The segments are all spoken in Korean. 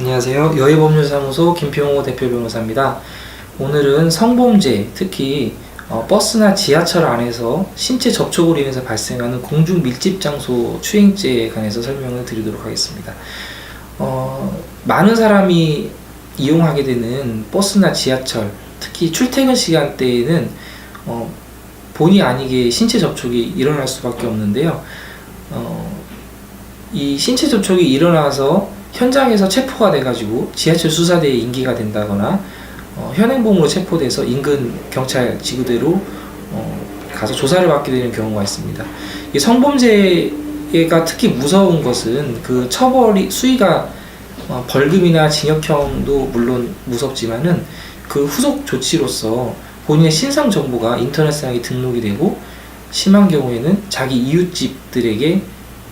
안녕하세요. 여의법률사무소 김평호 대표 변호사입니다. 오늘은 성범죄, 특히 버스나 지하철 안에서 신체 접촉으로 인해서 발생하는 공중 밀집 장소 추행죄에 관해서 설명을 드리도록 하겠습니다. 많은 사람이 이용하게 되는 버스나 지하철, 특히 출퇴근 시간대에는 본의 아니게 신체 접촉이 일어날 수밖에 없는데요. 이 신체 접촉이 일어나서 현장에서 체포가 돼가지고 지하철 수사대에 인계가 된다거나 현행범으로 체포돼서 인근 경찰 지구대로 가서 조사를 받게 되는 경우가 있습니다. 이 성범죄가 특히 무서운 것은 그 처벌이 수위가 벌금이나 징역형도 물론 무섭지만은 그 후속 조치로서 본인의 신상 정보가 인터넷상에 등록이 되고 심한 경우에는 자기 이웃집들에게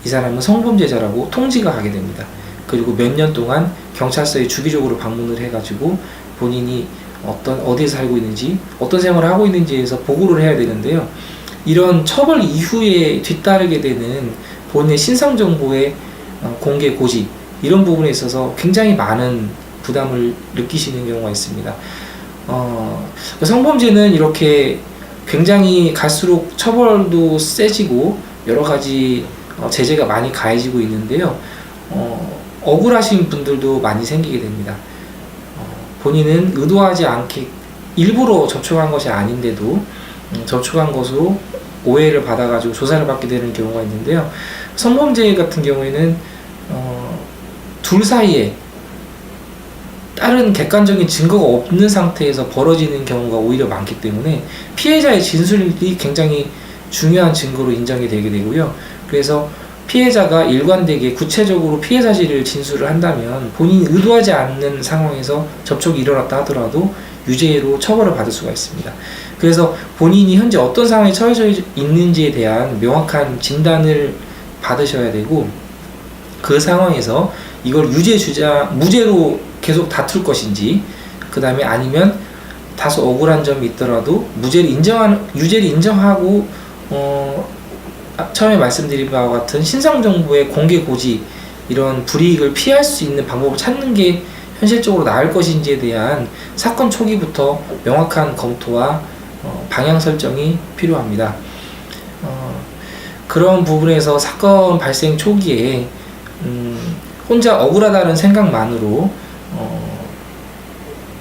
이 사람은 성범죄자라고 통지가 가게 됩니다. 그리고 몇 년 동안 경찰서에 주기적으로 방문을 해가지고 본인이 어디에 살고 있는지, 어떤 생활을 하고 있는지에서 보고를 해야 되는데요. 이런 처벌 이후에 뒤따르게 되는 본인의 신상정보의 공개 고지, 이런 부분에 있어서 굉장히 많은 부담을 느끼시는 경우가 있습니다. 성범죄는 이렇게 굉장히 갈수록 처벌도 세지고 여러 가지 제재가 많이 가해지고 있는데요. 억울하신 분들도 많이 생기게 됩니다. 본인은 의도하지 않게 일부러 접촉한 것이 아닌데도 접촉한 것으로 오해를 받아가지고 조사를 받게 되는 경우가 있는데요. 성범죄 같은 경우에는 둘 사이에 다른 객관적인 증거가 없는 상태에서 벌어지는 경우가 오히려 많기 때문에 피해자의 진술이 굉장히 중요한 증거로 인정이 되게 되고요. 그래서 피해자가 일관되게 구체적으로 피해 사실을 진술을 한다면 본인이 의도하지 않는 상황에서 접촉이 일어났다 하더라도 유죄로 처벌을 받을 수가 있습니다. 그래서 본인이 현재 어떤 상황에 처해져 있는지에 대한 명확한 진단을 받으셔야 되고, 그 상황에서 이걸 무죄로 계속 다툴 것인지, 그 다음에 아니면 다소 억울한 점이 있더라도 유죄를 인정하고 처음에 말씀드린 바와 같은 신상정보의 공개 고지, 이런 불이익을 피할 수 있는 방법을 찾는 게 현실적으로 나을 것인지에 대한 사건 초기부터 명확한 검토와 방향 설정이 필요합니다. 그런 부분에서 사건 발생 초기에 혼자 억울하다는 생각만으로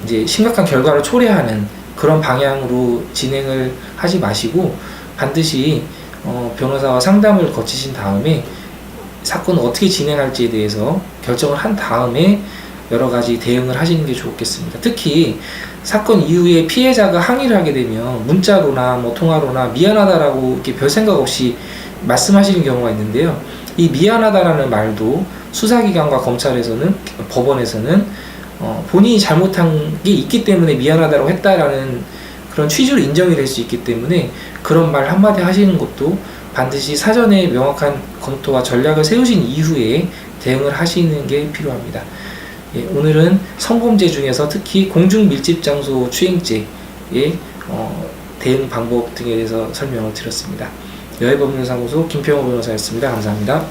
이제 심각한 결과를 초래하는 그런 방향으로 진행을 하지 마시고, 반드시 변호사와 상담을 거치신 다음에 사건을 어떻게 진행할지에 대해서 결정을 한 다음에 여러 가지 대응을 하시는 게 좋겠습니다. 특히 사건 이후에 피해자가 항의를 하게 되면 문자로나 통화로나 미안하다라고 이렇게 별 생각 없이 말씀하시는 경우가 있는데요. 이 미안하다라는 말도 수사기관과 검찰에서는, 법원에서는 본인이 잘못한 게 있기 때문에 미안하다고 했다라는 그런 취지로 인정이 될 수 있기 때문에 그런 말 한마디 하시는 것도 반드시 사전에 명확한 검토와 전략을 세우신 이후에 대응을 하시는 게 필요합니다. 오늘은 성범죄 중에서 특히 공중밀집장소 추행죄의 대응 방법 등에 대해서 설명을 드렸습니다. 여의법률사무소 김평호 변호사였습니다. 감사합니다.